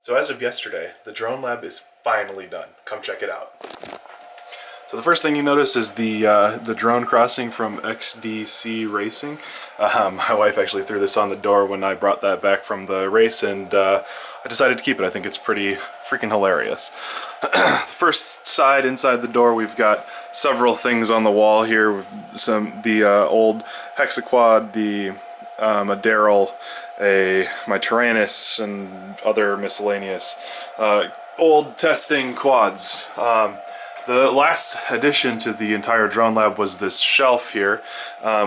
So as of yesterday, the drone lab is finally done. Come check it out. So the first thing you notice is the drone crossing from XDC Racing. My wife actually threw this on the door when I brought that back from the race, and I decided to keep it. I think it's pretty freaking hilarious. The first side, inside the door, we've got several things on the wall here. The old Hexaquad, a Daryl, my Tyrannus, and other miscellaneous old testing quads. The last addition to the entire drone lab was this shelf here,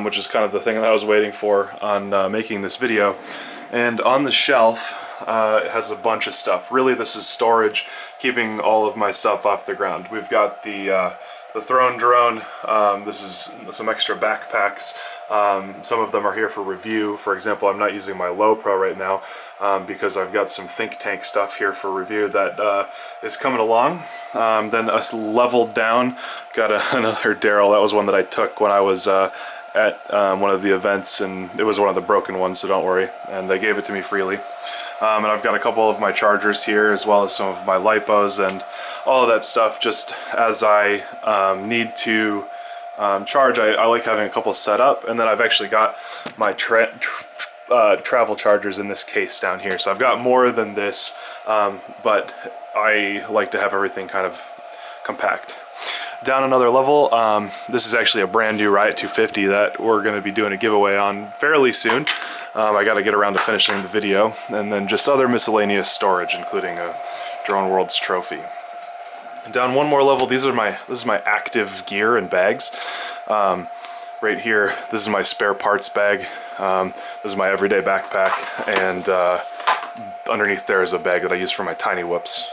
which is kind of the thing that I was waiting for on making this video. And on the shelf, it has a bunch of stuff. Really, this is storage, keeping all of my stuff off the ground. We've got the Throne drone. This is some extra backpacks. Some of them are here for review. For example, I'm not using my Low Pro right now because I've got some think tank stuff here for review that is coming along. Then us leveled down, got another Daryl. That was one that I took when I was at one of the events, and it was one of the broken ones, so don't worry. And they gave it to me freely. And I've got a couple of my chargers here, as well as some of my lipos and all of that stuff, just as I need to charge. I like having a couple set up, and then I've actually got my travel chargers in this case down here. So I've got more than this, but I like to have everything kind of compact. Down another level, this is actually a brand new Riot 250 that we're going to be doing a giveaway on fairly soon. I got to get around to finishing the video, and then just other miscellaneous storage, including a Drone Worlds trophy. And down one more level, this is my active gear and bags. Right here, this is my spare parts bag. This is my everyday backpack, and underneath there is a bag that I use for my tiny whoops,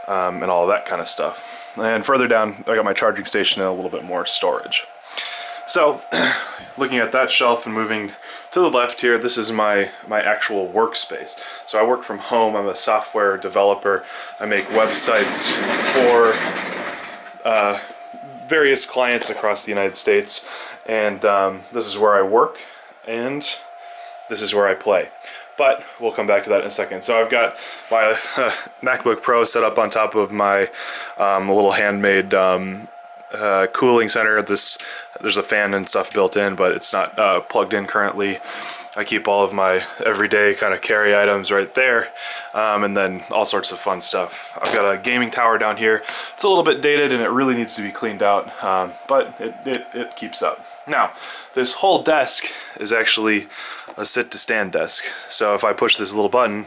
and all of that kind of stuff. And further down, I got my charging station and a little bit more storage. So, looking at that shelf and moving to the left here, this is my actual workspace. So I work from home. I'm a software developer. I make websites for various clients across the United States, and this is where I work, and this is where I play. But we'll come back to that in a second. So I've got my MacBook Pro set up on top of my little handmade cooling center. There's a fan and stuff built in, but it's not plugged in currently. I keep all of my everyday kind of carry items right there, and then all sorts of fun stuff. I've got a gaming tower down here. It's a little bit dated and it really needs to be cleaned out, but it keeps up. Now, this whole desk is actually a sit-to-stand desk. So if I push this little button,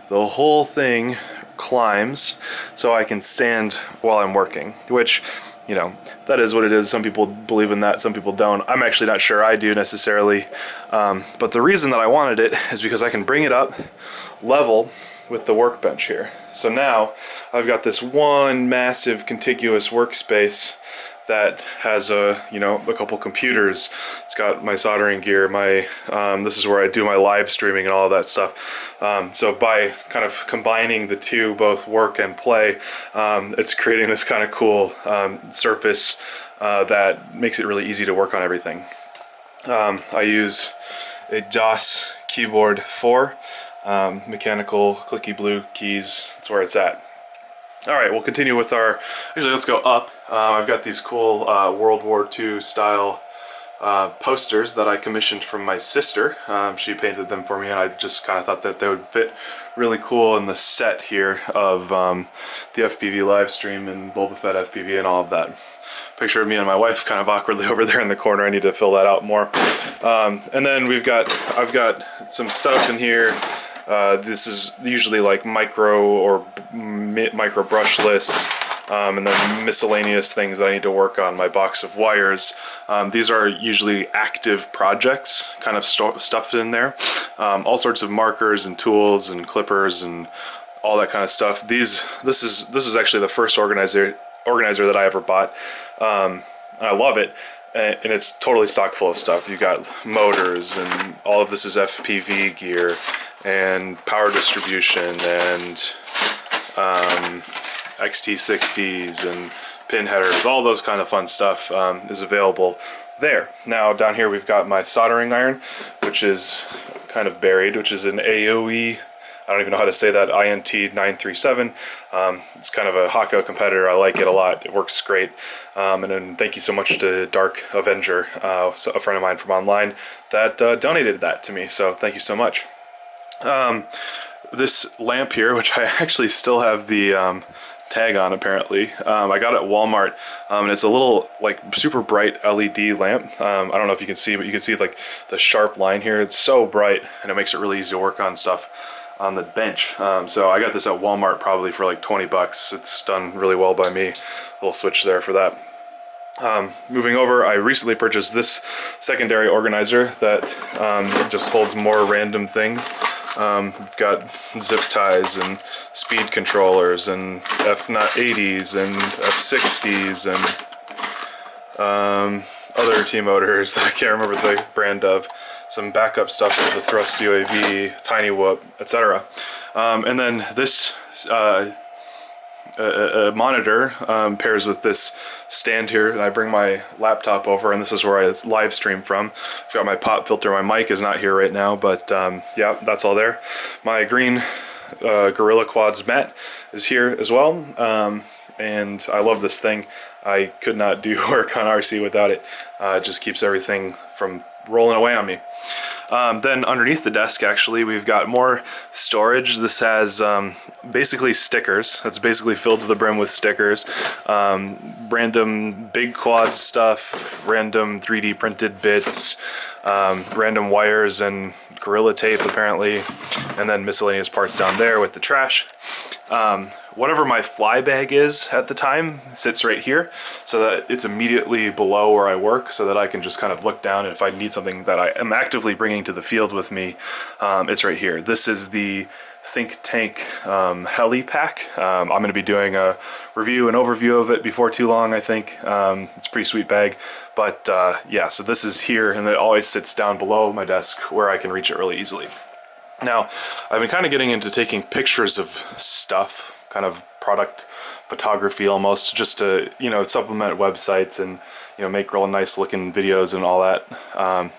the whole thing climbs so I can stand while I'm working, which, you know, that is what it is. Some people believe in that, some people don't. I'm actually not sure I do necessarily. But the reason that I wanted it is because I can bring it up level with the workbench here. So now I've got this one massive contiguous workspace that has a couple computers. It's got my soldering gear, this is where I do my live streaming and all of that stuff. So by kind of combining the two, both work and play, it's creating this kind of cool surface that makes it really easy to work on everything. I use a DOS keyboard 4, mechanical clicky blue keys. That's where it's at. Alright, we'll continue with actually let's go up. I've got these cool World War II style posters that I commissioned from my sister. She painted them for me, and I just kind of thought that they would fit really cool in the set here of the FPV live stream and Boba Fett FPV and all of that. Picture of me and my wife kind of awkwardly over there in the corner. I need to fill that out more. And then I've got some stuff in here. This is usually like micro or micro brushless, and then miscellaneous things that I need to work on. My box of wires. These are usually active projects kind of stuffed in there. All sorts of markers and tools and clippers and all that kind of stuff. This is actually the first organizer that I ever bought. And I love it. And it's totally stock full of stuff. You got motors, and all of this is FPV gear and power distribution and XT60s and pin headers. All those kind of fun stuff is available there. Now down here we've got my soldering iron, which is kind of buried, which is an AOE I don't even know how to say that, INT937. It's kind of a Hako competitor. I like it a lot. It works great. And then thank you so much to Dark Avenger, a friend of mine from online, that donated that to me. So thank you so much. This lamp here, which I actually still have the tag on apparently. I got it at Walmart, and it's a little like super bright LED lamp. I don't know if you can see, but you can see like the sharp line here. It's so bright, and it makes it really easy to work on stuff on the bench. So I got this at Walmart probably for like 20 bucks. It's done really well by me. A little switch there for that. Moving over, I recently purchased this secondary organizer that just holds more random things. We've got zip ties and speed controllers and F80s and F60s and other T-motors that I can't remember the brand of. Some backup stuff with the thrust UAV, tiny whoop, etc. And then this monitor pairs with this stand here, and I bring my laptop over, and this is where I live stream from. I've got my pop filter. My mic is not here right now, but yeah, that's all there. My green Gorilla Quads mat is here as well, and I love this thing. I could not do work on RC without it. It just keeps everything from rolling away on me. Then underneath the desk, actually, we've got more storage. This has basically stickers. It's basically filled to the brim with stickers. Random big quad stuff, random 3D printed bits, random wires and Gorilla tape apparently, and then miscellaneous parts down there with the trash. Whatever my fly bag is at the time sits right here, so that it's immediately below where I work, so that I can just kind of look down, and if I need something that I am actively bringing to the field with me, it's right here. This is the Think Tank heli pack. I'm going to be doing a review and overview of it before too long, I think. It's a pretty sweet bag, but yeah, so this is here, and it always sits down below my desk where I can reach it really easily. Now, I've been kind of getting into taking pictures of stuff, kind of product photography almost, just to, you know, supplement websites and, you know, make real nice looking videos and all that.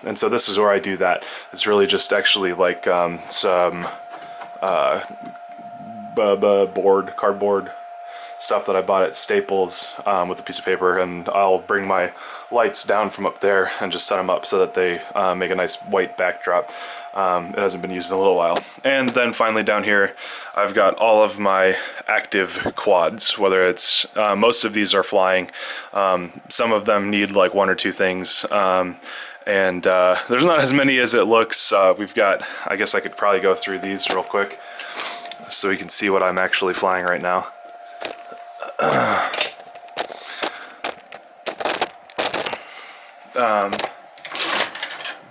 And so this is where I do that. It's really just actually like some cardboard stuff that I bought at Staples with a piece of paper, and I'll bring my lights down from up there and just set them up so that they make a nice white backdrop. It hasn't been used in a little while. And then finally down here, I've got all of my active quads, whether it's, most of these are flying. Some of them need like one or two things. And there's not as many as it looks. We've got, I guess I could probably go through these real quick so you can see what I'm actually flying right now.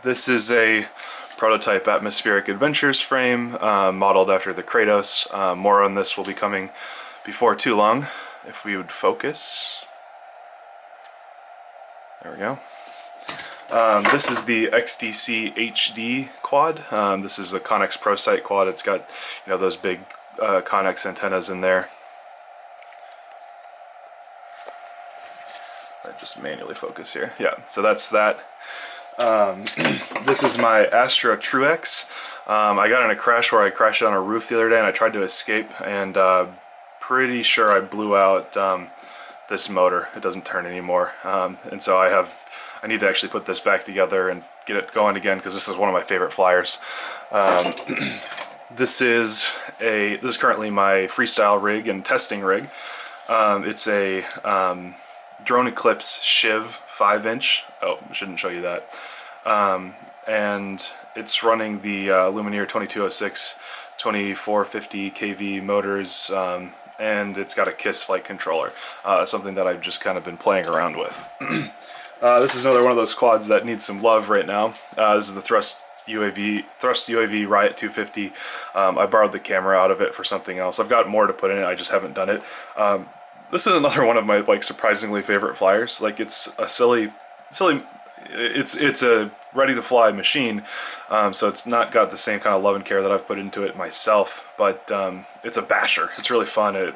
This is a prototype atmospheric adventures frame, modeled after the Kratos. More on this will be coming before too long. If we would focus. There we go. This is the XDC HD quad. This is a Connex ProSight quad. It's got, you know, those big Connex antennas in there. I just manually focus here. Yeah, so that's that. This is my Astra Truex. I got in a crash where I crashed on a roof the other day, and I tried to escape, and pretty sure I blew out this motor. It doesn't turn anymore, and so I need to actually put this back together and get it going again, because this is one of my favorite flyers. This is currently my freestyle rig and testing rig. It's a Drone Eclipse Shiv 5-inch. Oh, I shouldn't show you that. And it's running the Lumineer 2206 2450 kV motors, and it's got a KISS flight controller, something that I've just kind of been playing around with. This is another one of those quads that needs some love right now. This is the Thrust UAV Riot 250. I borrowed the camera out of it for something else. I've got more to put in it, I just haven't done it. This is another one of my like surprisingly favorite flyers. Like, it's a it's a ready to fly machine, so it's not got the same kind of love and care that I've put into it myself, but it's a basher. It's really fun. It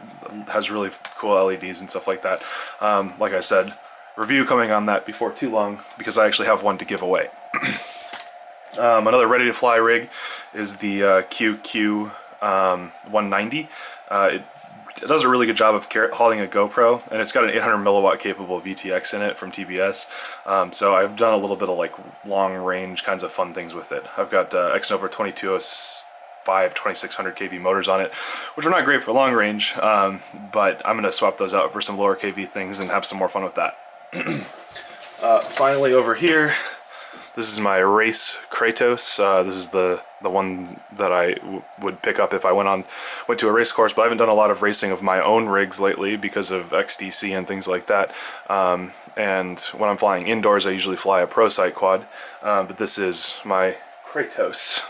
has really cool LEDs and stuff like that. Like I said, review coming on that before too long, because I actually have one to give away. Another ready to fly rig is the QQ 190. It does a really good job of hauling a GoPro, and it's got an 800 milliwatt capable VTX in it from TBS. So I've done a little bit of like long range kinds of fun things with it. I've got Xnova 2205 2600 kV motors on it, which are not great for long range, but I'm going to swap those out for some lower kV things and have some more fun with that. Finally over here, this is my race Kratos. This is the one that I would pick up if I went to a race course, but I haven't done a lot of racing of my own rigs lately because of XDC and things like that. And when I'm flying indoors, I usually fly a Pro Sight quad, but this is my Kratos.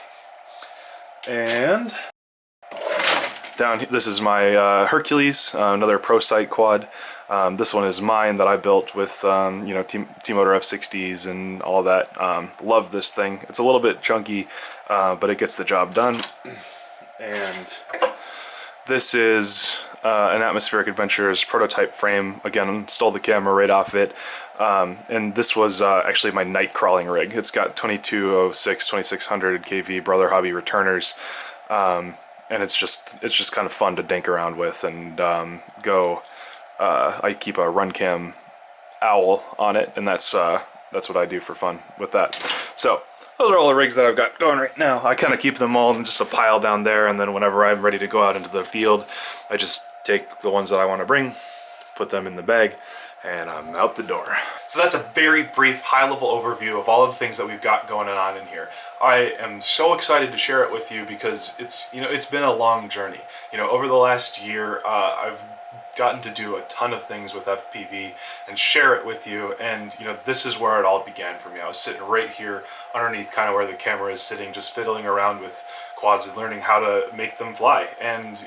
And down here, this is my Hercules, another Pro Sight quad. This one is mine that I built with you know, T-Motor F60s and all that. Love this thing. It's a little bit chunky, but it gets the job done. And this is an Atmospheric Adventures prototype frame. Again, stole the camera right off it. And this was actually my night crawling rig. It's got 2206, 2600 kV Brother Hobby returners. And it's just kind of fun to dink around with and go. I keep a Runcam Owl on it, and that's what I do for fun with that. So those are all the rigs that I've got going right now. I kind of keep them all in just a pile down there, and then whenever I'm ready to go out into the field, I just take the ones that I want to bring, put them in the bag, and I'm out the door. So that's a very brief, high-level overview of all of the things that we've got going on in here. I am so excited to share it with you because it's been a long journey. Over the last year, I've gotten to do a ton of things with FPV and share it with you, and this is where it all began for me. I was sitting right here underneath kind of where the camera is sitting, just fiddling around with quads and learning how to make them fly. And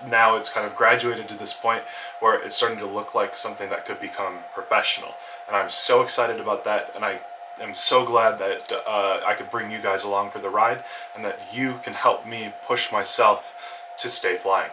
now it's kind of graduated to this point where it's starting to look like something that could become professional, and I'm so excited about that. And I am so glad that I could bring you guys along for the ride, and that you can help me push myself to stay flying.